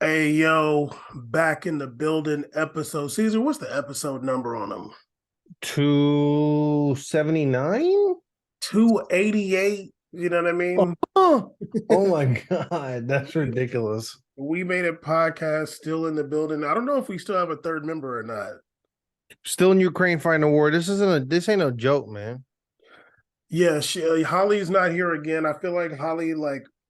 Hey yo, back in the building episode. Caesar, what's the episode number on them? 279. 288. You know what I mean? Oh, oh my God, that's ridiculous. We made a podcast still in the building. I don't know if we still have a third member or not. Still in Ukraine fighting a war. This ain't no joke, man. Yeah, Holly's not here again. I feel like Holly,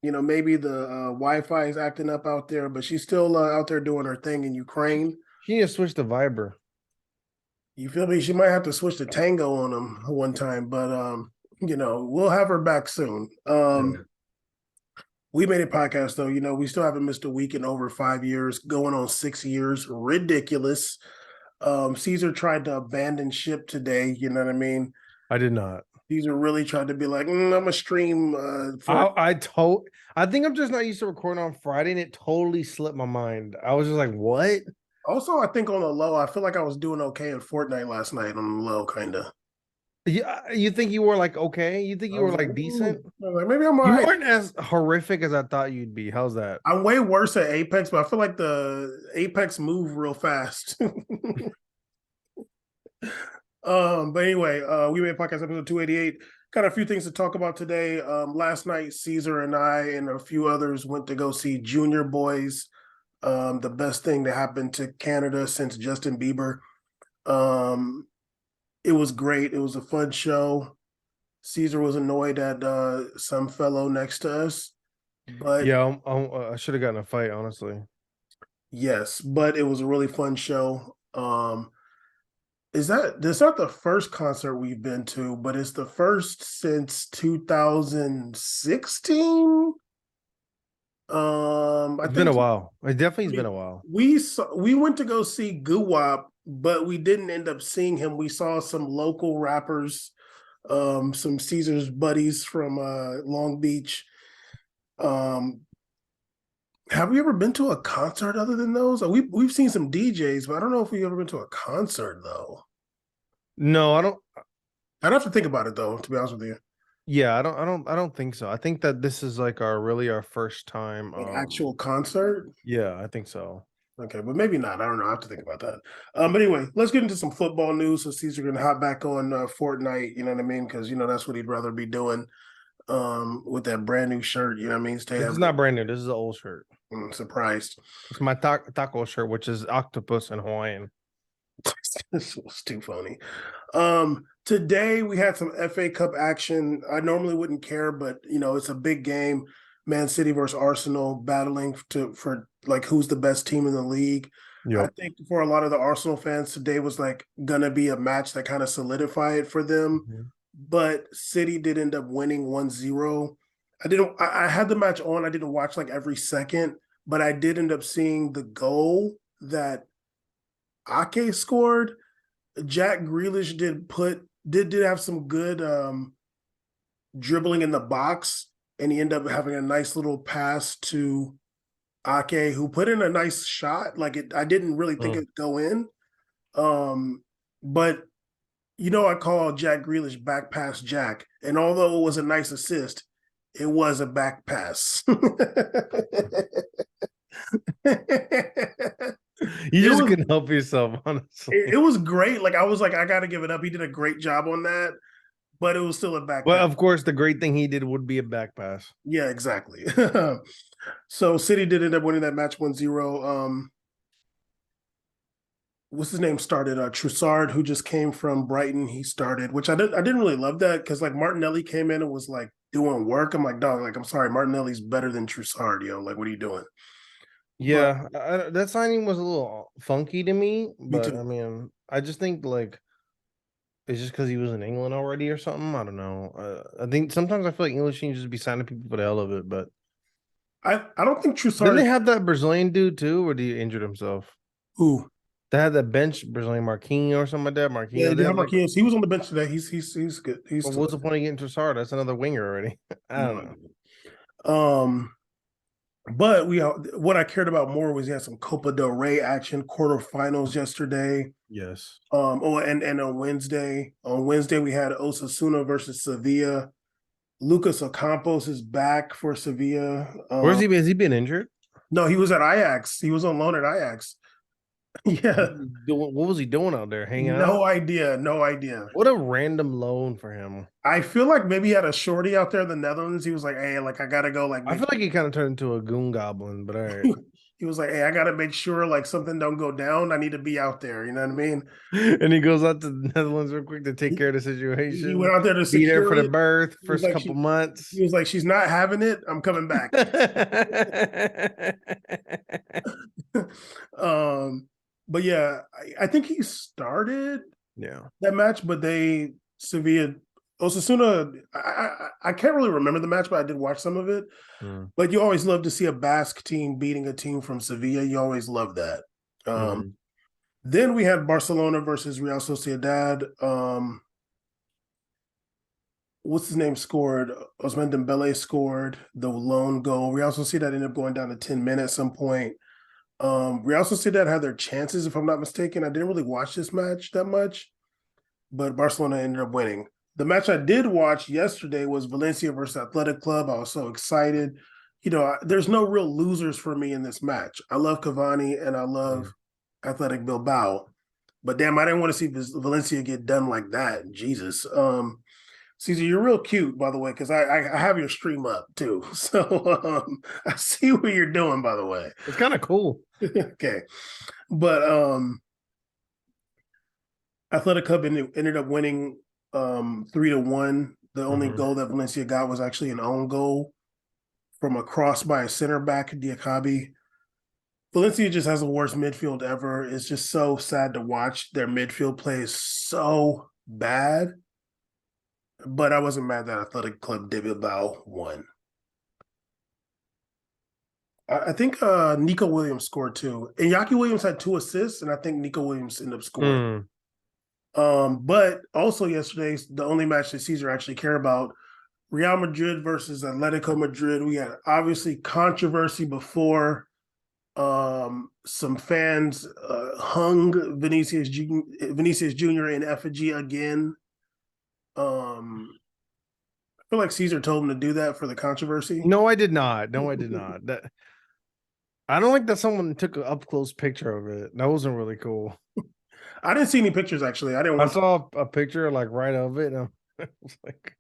maybe the Wi-Fi is acting up out there, but she's still out there doing her thing in Ukraine. She need to switch to Viber. You feel me? She might have to switch to Tango on them one time, but we'll have her back soon. Yeah. We made a podcast though. We still haven't missed a week in over 5 years, going on 6 years. Ridiculous. Caesar tried to abandon ship today. You know what I mean? I did not. Caesar really tried to be like, I'm gonna stream for. I think I'm just not used to recording on Friday, and it totally slipped my mind. I was just like, what? Also, I think on the low, I feel like I was doing okay in Fortnite last night on the low, kind of. Yeah, you think you were like okay? You think I you were was like, like decent? I was like, maybe I'm all You right. weren't as horrific as I thought you'd be. How's that? I'm way worse at Apex, but I feel like the Apex move real fast. But anyway, we made podcast episode 288. Got a few things to talk about today. Last night, Caesar and I and a few others went to go see Junior Boys. The best thing that happened to Canada since Justin Bieber. Um, it was great. It was a fun show. Caesar was annoyed at some fellow next to us, but Yeah, I should have gotten a fight, honestly. yes, but it was a really fun show. That's not the first concert we've been to, but it's the first since 2016. I It's been think a while. It definitely has been we a while. we went to go see Guwap, but we didn't end up seeing him. We saw some local rappers, some Caesar's buddies from Long Beach. Um, have we ever been to a concert other than those? We've seen some DJs, but I don't know if we've ever been to a concert though. No, I don't. I'd have to think about it though, to be honest with you. Yeah, I don't think so. I think that this is like our first time. An actual concert? Yeah, I think so. Okay, but maybe not. I don't know. I have to think about that. But anyway, let's get into some football news. So Caesar can hop back on Fortnite. You know what I mean? Because that's what he'd rather be doing with that brand new shirt. You know what I mean? Stay This is not brand new. This is an old shirt. surprised. It's my taco shirt, which is octopus in Hawaiian. This was too funny. Today we had some FA Cup action. I normally wouldn't care, but it's a big game. Man City versus Arsenal battling for like who's the best team in the league. I Yep. think for a lot of the Arsenal fans, today was like gonna be a match that kind of solidified it for them. Mhm. But City did end up winning 1-0. I didn't I had the match on. I didn't watch like every second, but I did end up seeing the goal that Ake scored. Jack Grealish did have some good dribbling in the box, and he ended up having a nice little pass to Ake, who put in a nice shot. I didn't really think Mm. it'd go in, but I call Jack Grealish back pass Jack, and although it was a nice assist, it was a back pass. You It just was couldn't help yourself, it honestly. was great. Like I was like, I gotta give it up. He did a great job on that, but it was still a back Well, pass. of course, the great thing he did would be a back pass. Yeah, exactly. So City did end up winning that match 1-0. What's his name started? Trussard, who just came from Brighton, he started, which I didn't really love that because like Martinelli came in and was like doing work. I'm like, dog, like I'm sorry, Martinelli's better than Trussard, yo. Like, what are you doing? But Yeah, that signing was a little funky to me, me but I too. mean, I just think like it's just because he was in England already or something. I don't know. I think sometimes I feel like English teams just be signing people for the hell of it. But I don't think didn't Trussard they is have that Brazilian dude too, or did he injured himself? who. They had that bench Brazilian Marquinhos or something like that. Yeah, Marquinhos. they They have have like, Marquinhos. He was on the bench today. He's good. He's well, still what's the point of getting Trossard? That's another winger already. I no don't know. idea. Um, but what I cared about more was he had some Copa del Rey action, quarterfinals yesterday. Yes. And on Wednesday we had Osasuna versus Sevilla. Lucas Ocampos is back for Sevilla. Where's he been? Has he been injured? No, he was at Ajax. He was on loan at Ajax. Yeah. What was he doing out there? Hanging No out? idea. No idea. What a random loan for him. I feel like maybe he had a shorty out there in the Netherlands. He was like, hey, like I gotta go like I make feel like he kind of turned into a goon goblin, but all right. he was like, hey, I gotta make sure like something don't go down. I need to be out there. You know what I mean? And he goes out to the Netherlands real quick to take He, care of the he situation. went out there to Be there for secure the it. birth, He was first like, couple months. he was like, she's not having it. I'm coming back. um, but yeah, I think he started Yeah. that match, but they Sevilla Osasuna. I can't really remember the match, but I did watch some of it. Mm. But you always love to see a Basque team beating a team from Sevilla. You always love that. Mm-hmm. Then we had Barcelona versus Real Sociedad. What's his name scored? Ousmane Dembele scored the lone goal. Real Sociedad ended up going down to 10 men at some point. Real Sociedad had their chances, if I'm not mistaken. I didn't really watch this match that much, but Barcelona ended up winning. The match I did watch yesterday was Valencia versus Athletic Club. I was so excited. You know, there's no real losers for me in this match. I love Cavani and I love Athletic Bilbao, but damn, I didn't want to see Valencia get done like that. Jesus. Caesar, you're real cute, by the way, because I have your stream up too. So I see what you're doing, by the way. It's kind of cool. Okay. But Athletic Club ended up winning 3-1. The only Mm-hmm. goal that Valencia got was actually an own goal from a cross by a center back, Diakabi. Valencia just has the worst midfield ever. It's just so sad to watch. Their midfield play is so bad. But I wasn't mad that Athletic Club de Bilbao won. I think Nico Williams scored too. And Yaki Williams had 2 assists, and I think Nico Williams ended up scoring. Mm. But also yesterday, the only match that Caesar actually care about, Real Madrid versus Atletico Madrid. We had obviously controversy before. Some fans hung Vinicius Jr. in effigy again. I feel like Caesar told him to do that for the controversy. No, I did not. No, I did not. That I don't like that someone took an up close picture of it. That wasn't really cool. I didn't see any pictures actually. I didn't I want to. saw a picture like right of it, and I was like,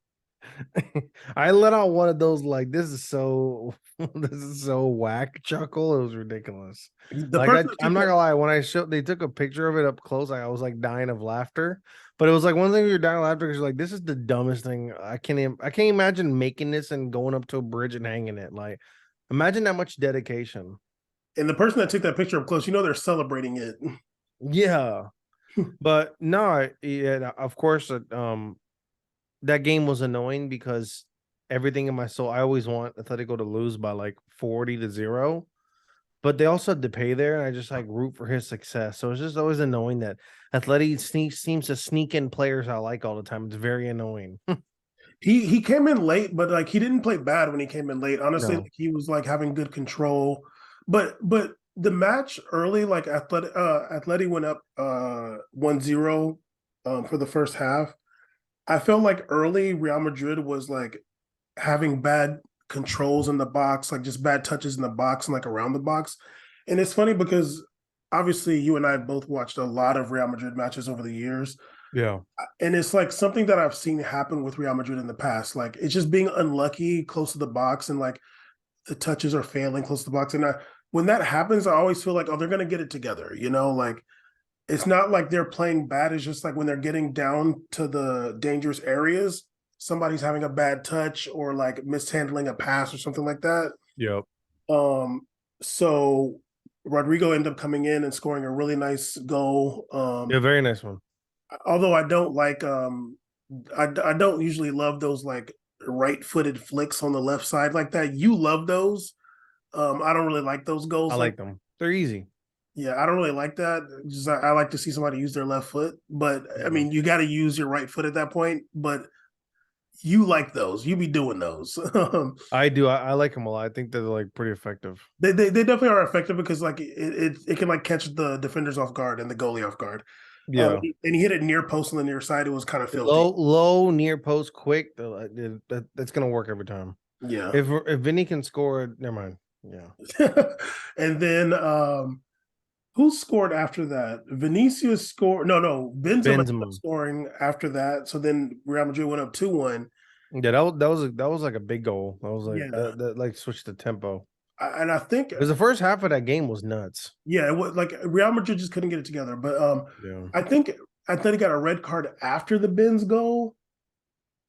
I let out one of those like this is so this is so whack chuckle. It was ridiculous. The Like person that I'm took not that gonna lie, when they took a picture of it up close, I was like dying of laughter. But it was like one thing you're dying of laughter because you're like, this is the dumbest thing. I can't imagine making this and going up to a bridge and hanging it. Like, imagine that much dedication. and the person that took that picture up close, they're celebrating it. Yeah. But no, yeah, of course, that game was annoying because everything in my soul, I always want Atletico to lose by like 40-0, but they also had to pay there, and I just like root for his success. So it's just always annoying that Atleti seems to sneak in players I like all the time. It's very annoying. He came in late, but like he didn't play bad when he came in late. Honestly, No. like, he was like having good control. But the match early, like Atleti went up 1-0 for the first half. I felt like early Real Madrid was like having bad controls in the box, like just bad touches in the box and like around the box. And it's funny because obviously you and I both watched a lot of Real Madrid matches over the years. Yeah. And it's like something that I've seen happen with Real Madrid in the past. Like it's just being unlucky close to the box and like the touches are failing close to the box. And when that happens, I always feel like, oh, they're gonna get it together, like it's not like they're playing bad. It's just like when they're getting down to the dangerous areas, somebody's having a bad touch or like mishandling a pass or something like that. Yep. So Rodrigo ended up coming in and scoring a really nice goal. Yeah, very nice one. Although I don't like I don't usually love those like right-footed flicks on the left side like that. You love those. I don't really like those I goals like them. They're easy. yeah, I don't really like that. Just I like to see somebody use their left foot, but I Mhm. mean, you got to use your right foot at that point. But you like those, you be doing those. I do. I like them a lot. I think they're like pretty effective. They definitely are effective because like it can like catch the defenders off guard and the goalie off guard. Yeah. And he hit it near post on the near side. It was kind of filthy. Low, near post, quick. That's gonna work every time. Yeah. If Vinny can score, never mind. Yeah. And then who scored after that? Vinicius scored. No, Benzema ended up Benzema. scoring after that. So then Real Madrid went up 2-1. Yeah, that was like a big goal. That was like Yeah, that like switched the tempo. and I think Because the first half of that game was nuts. yeah, it was like Real Madrid just couldn't get it together. But Yeah. I think Atleti got a red card after the Benz goal,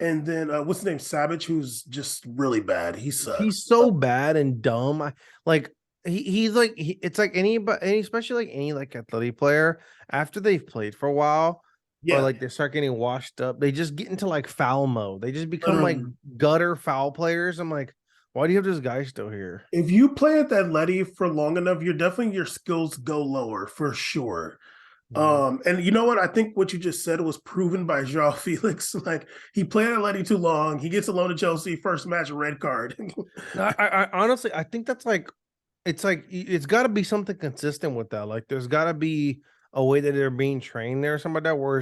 and then what's his name, Savic, who's just really bad. He sucks. He's so bad and dumb. Like he's like it's like any especially like any like athletic player after they've played for a while or Yeah, like they start getting washed up, they just get into like foul mode. They just become like literally. gutter foul players. I'm like, why do you have this guy still here? If you play at that Letty for long enough, you're definitely your skills go lower for sure. Yeah. And you know what? I think what you just said was proven by Joao Felix. Like he played at Letty too long. He gets a loan to Chelsea, first match, red card. I honestly I think that's like it's like it's got to be something consistent with that. Like there's got to be a way that they're being trained there or something like that where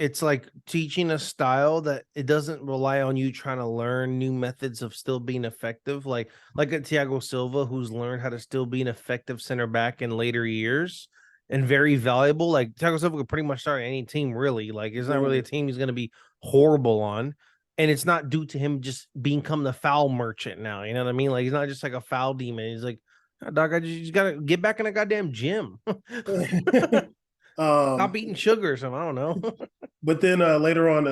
it's like teaching a style that it doesn't rely on you trying to learn new methods of still being effective. Like a Thiago Silva who's learned how to still be an effective center back in later years and very valuable. Like Thiago Silva could pretty much start any team, really. Like it's not really a team he's gonna be horrible on. And it's not due to him just become the foul merchant now. You know what I mean? Like he's not just like a foul demon. He's like, "Ah, Doc, I just gotta get back in a goddamn gym. um, Stop eating sugar or something. I don't know." but then later on,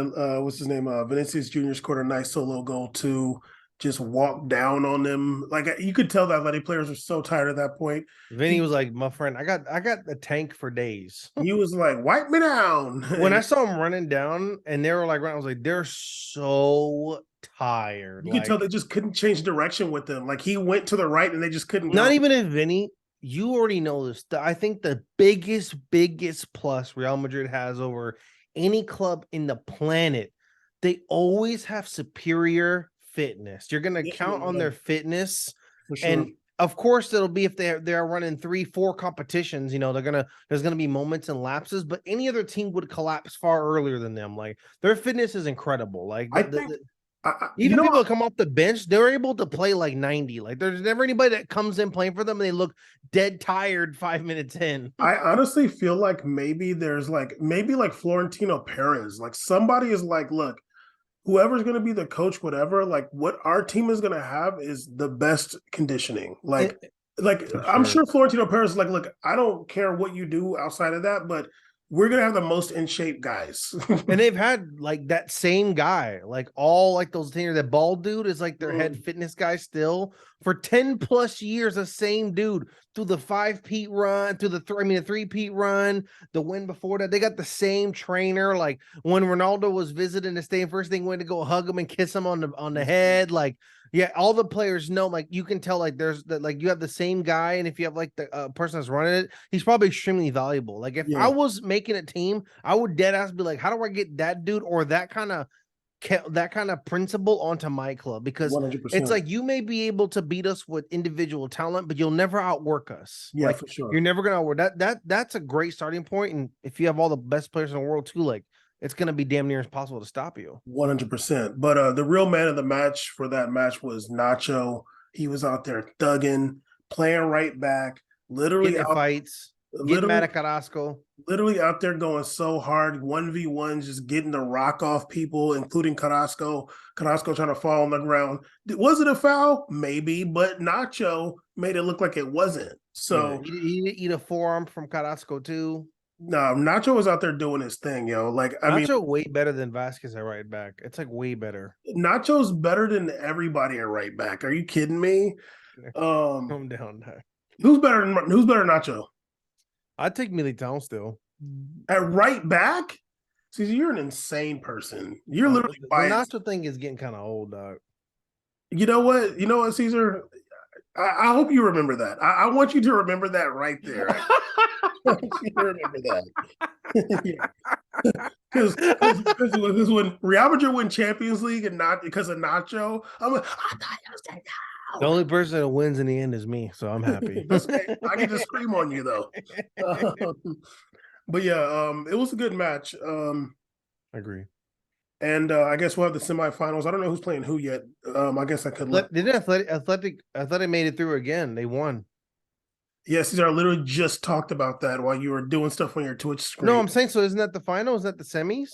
what's his name? Vinicius Jr. scored a nice solo goal too. Just walked down on them. Like you could tell that Letty players were so tired at that point. Vinny He was like, "My friend, I got a tank for days." he was like, "Wipe me down." When I And saw him running down and they were like running, I was like, they're so tired. you could tell Like, they just couldn't change direction with them. Like he went to the right and they just couldn't not go. even in Vinny, you already know this. I think the biggest plus Real Madrid has over any club in the planet, they always have superior fitness. You're gonna Yeah, count on their fitness, for sure. and of course it'll be if they're running 3-4 competitions. You know, there's gonna be moments and lapses, but any other team would collapse far earlier than them. Like their fitness is incredible. Like I think you even know people that come off the bench, they're able to play like 90. Like there's never anybody that comes in playing for them and they look dead tired 5 minutes in. I honestly feel like maybe there's like maybe like Florentino Perez, like somebody is like, look, whoever's going to be the coach, whatever, like what our team is going to have is the best conditioning. Like For I'm sure. sure Florentino Perez is like, look, I don't care what you do outside of that, but we're going to have the most in shape guys. And they've had like that same guy, like all like those things. That bald dude is like their head fitness guy still for 10 plus years. The same dude through the 5-peat run, through the the 3-peat run, the win before that. They got the same trainer. Like when Ronaldo was visiting the stadium, first thing went to go hug him and kiss him on the head. Like yeah, all the players know. Like you can tell, like there's that, like you have the same guy, and if you have like the person that's running it, he's probably extremely valuable. Like if I Yeah, was making a team, I would dead ass be like, how do I get that dude or that kind of principle onto my club? Because it's 100%. like you may be able to beat us with individual talent, but you'll never outwork us. Yeah, Like for sure. you're never gonna outwork that's a great starting point. And if you have all the best players in the world too, like it's gonna be damn near impossible to stop you. 100%. But the real man of the match for that match was Nacho. He was out there thugging, playing right back, Getting literally in out, fights, getting mad literally, at Carrasco. literally out there going so hard, 1v1, just getting the rock off people, including Carrasco. Carrasco trying to fall on the ground. Was it a foul? Maybe, but Nacho made it look like it wasn't. Yeah, So eat a forearm from Carrasco too. no, Nacho was out there doing his thing, yo. Like, I mean, Nacho way better than Vasquez at right back. It's like way better. Nacho's better than everybody at right back. Are you kidding me? Um, Calm down. who's better than Nacho? I'd take Militao still. At right back? See, you're an insane person. You're literally The biased. Nacho thing is getting kind of old, dog. You know what? You know what, Caesar? I hope you remember that. I want you to remember that right there. I want you to remember that. Because when Real Madrid win Champions League and not because of Nacho, I'm like, I thought you was saying The no. only person that wins in the end is me, so I'm happy. That's okay. I can just scream on you though. But yeah, it was a good match. Agree. And I guess we'll have the semifinals. I don't know who's playing who yet. I guess I could look. Didn't Athletic made it through again. They won. Yeah, Cesar, I literally just talked about that while you were doing stuff on your Twitch No, screen. I'm saying, so isn't that the final? Is that the semis?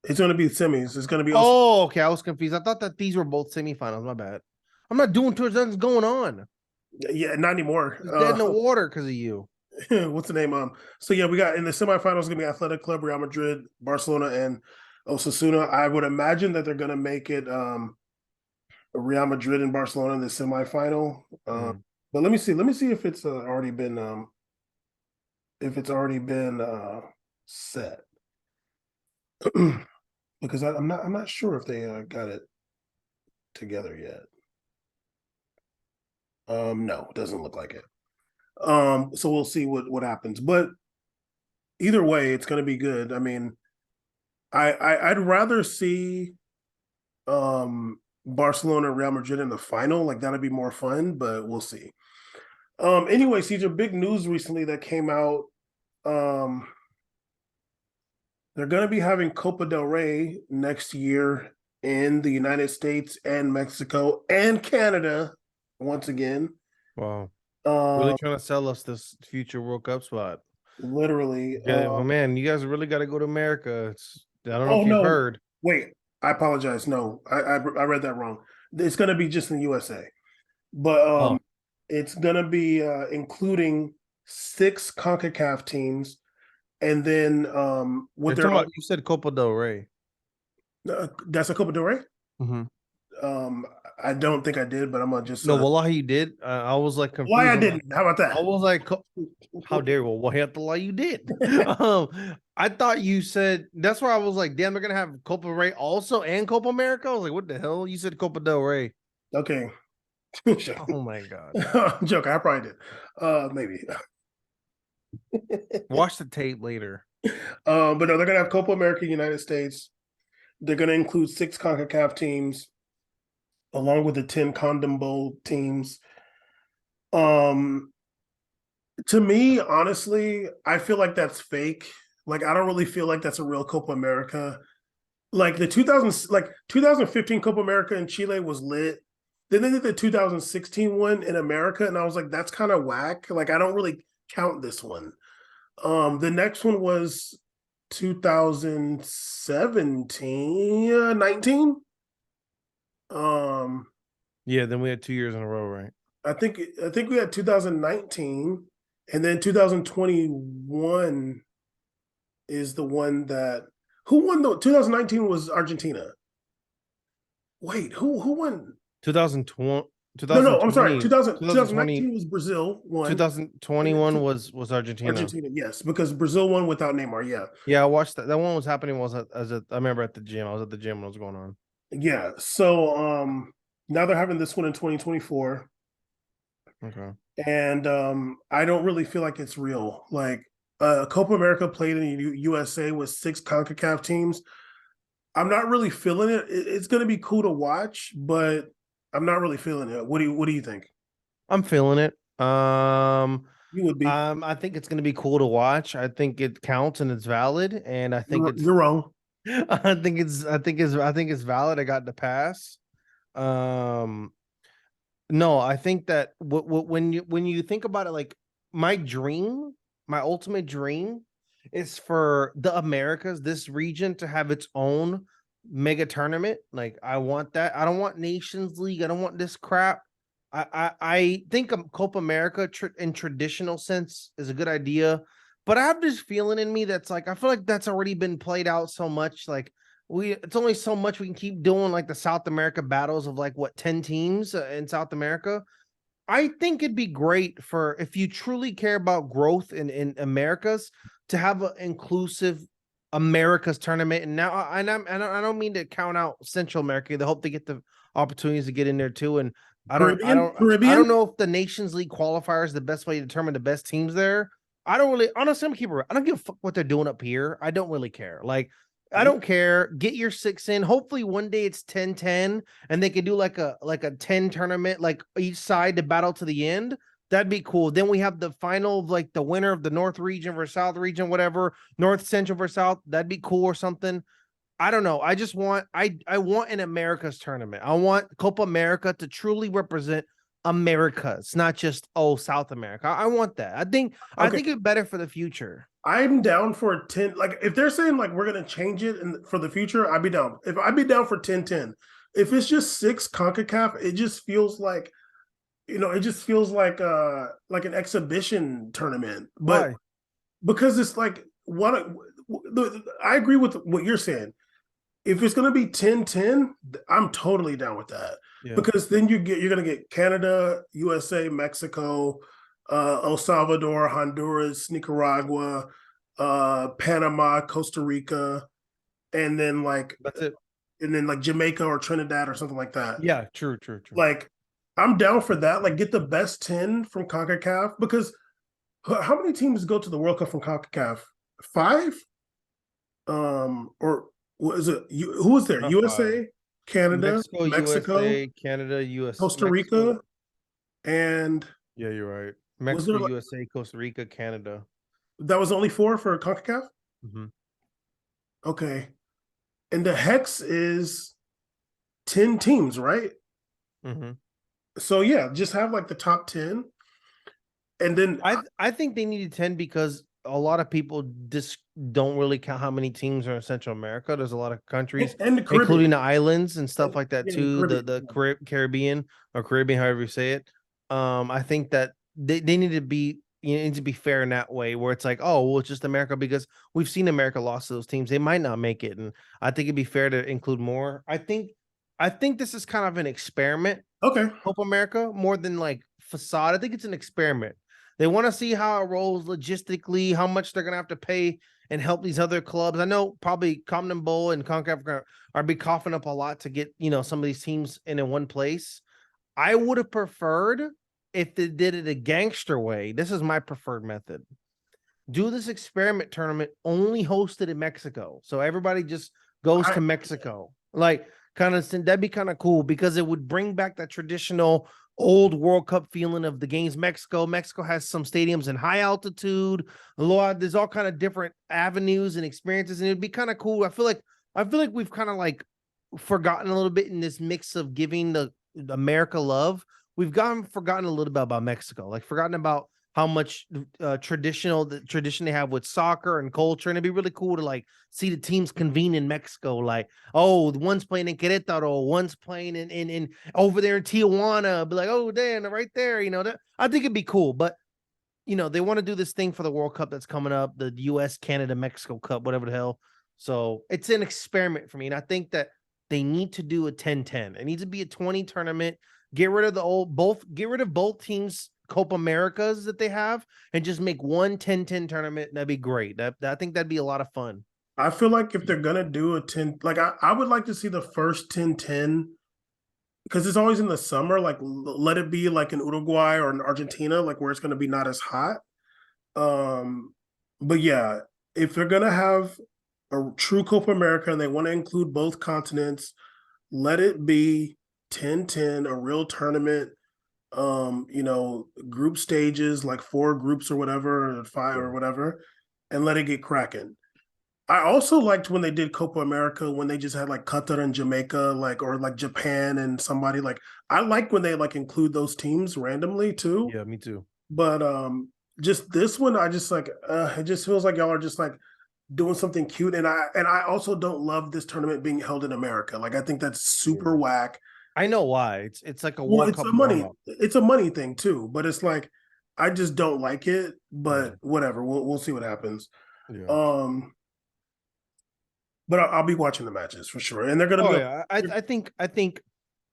It's going to be semis. It's going to be also. Oh, okay. I was confused. I thought that these were both semifinals. My bad. I'm not doing tours. Nothing's going on. Yeah, not anymore. It's dead in the water because of you. What's the name? So yeah, we got in the semifinals going to be Athletic Club, Real Madrid, Barcelona, and Osasuna. I would imagine that they're going to make it Real Madrid and Barcelona in the semifinal. But let me see. Let me see if it's already been set. Because I'm not sure if they got it together yet. No, it doesn't look like it. So we'll see what happens. But either way, it's going to be good. I mean, I'd rather see Barcelona Real Madrid in the final. Like that'd be more fun, but we'll see. Anyway, Caesar, big news recently that came out. They're going to be having Copa del Rey next year in the United States and Mexico and Canada once again. Wow. Really trying to sell us this future World Cup spot. Literally. Yeah, well, man, you guys really got to go to America. I don't know Oh if you've no! heard. Wait, I apologize. No, I read that wrong. It's going to be just in the USA, but Oh, it's going to be including 6 CONCACAF teams, and then what you're they're talking about, you said Copa del Rey. that's a Copa del Rey. Mm-hmm. Um, I don't think I did, but I'm gonna just No, wallahi, you did. I was like why confused. I didn't. How about I was like, how dare you? Well, have to lie you did. that? I thought you said that's why I was like, damn, they're gonna have Copa Rey also and Copa America. I was like, what the hell? You said Copa del Rey. Okay. Oh my god. Joke. I probably did. Maybe. Watch the tape later. But no, they're gonna have Copa America, United States. They're gonna include 6 CONCACAF teams, along with the 10 Condom Bowl teams. Um, to me, honestly, I feel like that's fake. Like, I don't really feel like that's a real Copa America. Like the 2015 Copa America in Chile was lit. Then they did the 2016 one in America, and I was like, that's kind of whack. Like, I don't really count this one. The next one was 2017, 19. Um, Yeah, then we had 2 years in a row, right? I think we had 2019, and then 2021 is the one that who won the 2019 was Argentina. Wait, who won? 2020, No, I'm sorry. 2020, 2019 was Brazil won, and then 2021 was Argentina. Argentina, yes, because Brazil won without Neymar. Yeah, Yeah, I watched that. That one was happening. I remember at the gym. I was at the gym when it was going on. yeah. So now they're having this one in 2024, Okay. and I don't really feel like it's real. Like Copa America played in the USA with 6 CONCACAF teams. I'm not really feeling it. It's going to be cool to watch, but I'm not really feeling it. What do you think? I'm feeling it. You would be. I think it's gonna be cool to watch. I think it counts and it's valid, and I think You're wrong. I think it's valid. I got the pass. Um, no, I think that when you think about it, like my dream, my ultimate dream is for the Americas, this region, to have its own mega tournament. Like I want that. I don't want Nations League. I don't want this crap. I think Copa America in traditional sense is a good idea, but I have this feeling in me that's like I feel like that's already been played out so much. Like it's only so much we can keep doing, like the South America battles of like what 10 teams in South America. I think it'd be great for if you truly care about growth in Americas to have an inclusive America's tournament. And now I don't mean to count out Central America. They hope they get the opportunities to get in there too. And I don't Caribbean. know if the Nations League qualifier is the best way to determine the best teams there. I don't really honestly I'm keep it. I don't give a fuck what they're doing up here. I don't really care. Like I don't care. Get your 6 in. Hopefully one day it's 10-10 and they could do like a 10 tournament, like each side to battle to the end. That'd be cool. Then we have the final of like the winner of the North region versus South region, whatever, North Central versus South. That'd be cool or something. I don't know. I just want I want an America's tournament. I want Copa America to truly represent America. It's not just South America. I want that. I Okay, think it's better for the future. I'm down for a 10. Like if they're saying like we're gonna change it for the future, I'd be down. If I'd be down for 10-10. If it's just six CONCACAF, it just feels like it just feels like an exhibition tournament. But Why? because it's like I agree with what you're saying. If it's gonna be 10-10, I'm totally down with that. Yeah. Because then you're gonna get Canada, USA, Mexico, El Salvador, Honduras, Nicaragua, Panama, Costa Rica, and then That's it. Jamaica or Trinidad or something like that. Yeah, true, true, true. Like I'm down for that. Like get the best 10 from CONCACAF because how many teams go to the World Cup from CONCACAF? Five? Or what is it? Who was there? Not five. USA, Canada, Mexico, Mexico, USA, Canada, US, Costa Mexico. Rica, and Yeah, you're right. was there Mexico, USA, Costa Rica, Canada. that was only four for CONCACAF? Hmm. Okay. And the hex is 10 teams, right? Hmm. So yeah, just have like the top 10. And then I think they needed 10 because a lot of people just don't really count how many teams are in Central America. There's a lot of countries, and the including Caribbean. the islands and stuff And, like that yeah, the too. Caribbean. Caribbean or Caribbean, however you say it. I think that they need to be need to be fair in that way where it's like, oh, well, it's just America because we've seen America lost to those teams. They might not make it. And I think it'd be fair to include more. I think this is kind of an experiment, Okay. Copa America, more than like facade. I think it's an experiment. They want to see how it rolls logistically, how much they're gonna have to pay and help these other clubs. I know probably Common Bowl and CONCACAF are be coughing up a lot to get some of these teams in one place. I would have preferred if they did it a gangster way. This is my preferred method. Do this experiment tournament only hosted in Mexico. So everybody just goes I to Mexico. Like kind of that'd be kind of cool because it would bring back that traditional old World Cup feeling of the games. Mexico has some stadiums in high altitude. There's all kind of different avenues and experiences, and it'd be kind of cool. I feel like we've kind of like forgotten a little bit in this mix of giving the America love. We've forgotten a little bit about Mexico, like forgotten about how much the tradition they have with soccer and culture, and it'd be really cool to like see the teams convene in Mexico. Like, oh, one's playing in Querétaro, one's playing in over there in Tijuana. Be like, oh, damn, they're right there. That I think it'd be cool, but they want to do this thing for the World Cup that's coming up, the U.S., Canada, Mexico Cup, whatever the hell. So it's an experiment for me, and I think that they need to do a 10-10. It needs to be a 20 tournament. Get rid of get rid of both teams' Copa Americas that they have, and just make one 10-10 tournament. That'd be great. I think that'd be a lot of fun. I feel like if they're gonna do a 10, like I would like to see the first 10-10 because it's always in the summer. Like let it be like in Uruguay or in Argentina, like where it's gonna be not as hot. Um, but yeah, if they're gonna have a true Copa America and they want to include both continents, let it be 10-10, a real tournament. Group stages, like four groups or whatever, or five or Yeah. whatever, and let it get cracking. I also liked when they did Copa America when they just had like Qatar and Jamaica, like or like Japan and somebody like I like when they like include those teams randomly too. Yeah, me too. But just this one, I just like it just feels like y'all are just like doing something cute. And I also don't love this tournament being held in America. Like I think that's super Yeah. whack. I know why. It's like a Well, World Cup warm up. it's a money thing too, but it's like I just don't like it, but Mhm. whatever. We'll see what happens. Yeah. Um, but I'll be watching the matches for sure, and they're gonna Oh be on. yeah. I think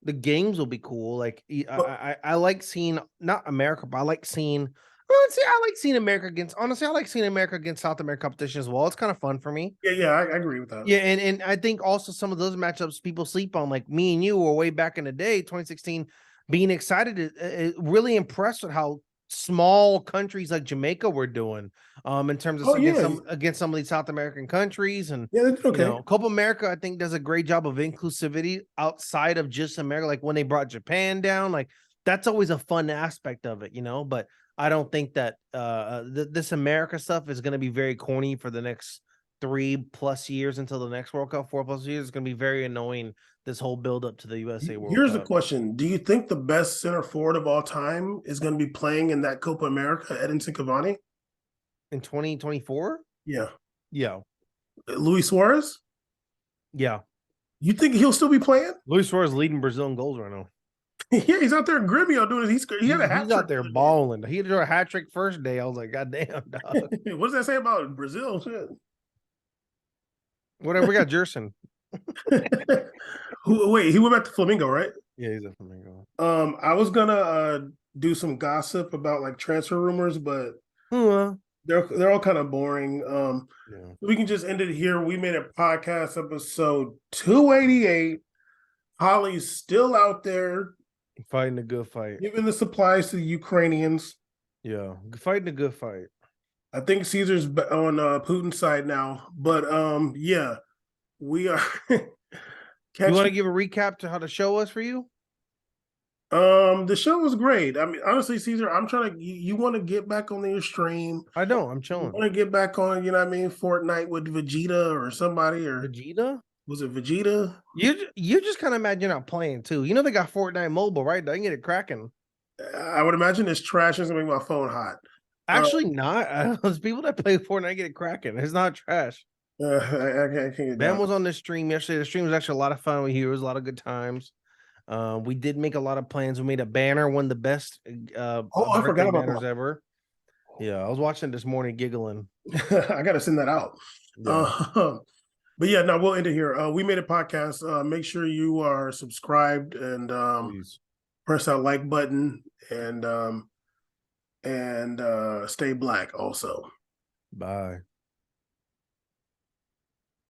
the games will be cool. Like I like seeing not America, but I like seeing. Well, see, I like seeing America against. Honestly, I like seeing America against South American competition as well. It's kind of fun for me. Yeah, I agree with that. Yeah, and I think also some of those matchups people sleep on, like me and you were way back in the day, 2016, being excited, really impressed with how small countries like Jamaica were doing, in terms of Oh yeah, against some of these South American countries, and yeah, they did okay. Copa America I think does a great job of inclusivity outside of just America. Like when they brought Japan down, like that's always a fun aspect of it. But I don't think that this America stuff is going to be very corny for the next 3+ years until the next World Cup, 4+ years. It's going to be very annoying. This whole build up to the USA World Here's the Cup question: do you think the best center forward of all time is going to be playing in that Copa America, Edinson Cavani? in 2024. Yeah, Yeah, Luis Suarez. yeah. You think he'll still be playing? Luis Suarez leading Brazil in goals right now. Yeah, he's out there in Gremio doing it. He had a hat He's out trick there the other day. balling. He drew a hat trick first day. I was like, God damn, dog. What does that say about Brazil? Shit. Whatever. We got Jerson. Wait, he went back to Flamingo, right? Yeah, he's a flamingo. I was gonna do some gossip about like transfer rumors, but Huh. they're all kind of boring. Yeah. We can just end it here. We made a podcast episode 288. Holly's still out there Fighting a good fight. giving the supplies to the Ukrainians. Yeah. Fighting a good fight. I think Caesar's on Putin's side now, but yeah, we are. You want to give a recap to how the show was for you? The show was great. I mean, honestly, Caesar, I'm trying to. You want to get back on your stream? I don't. I'm You chilling. want to get back on? You know what I mean? Fortnite with Vegeta or somebody, or Vegeta? was it Vegeta? You just kind of imagine not playing too. You know they got Fortnite mobile, right? They can get it cracking. I would imagine it's trash. It's gonna make my phone hot. Actually, not. Those people that play Fortnite get it cracking. It's not trash. I can't get Ben down. was on this stream yesterday. The stream was actually a lot of fun with you. It was a lot of good times. We did make a lot of plans. We made a banner, one of the best I forgot about banners that. ever. Yeah, I was watching this morning giggling. I gotta send that out. Yeah. But yeah, no, we'll end it here. We made a podcast. Make sure you are subscribed and Please. press that like button and stay black also. Bye.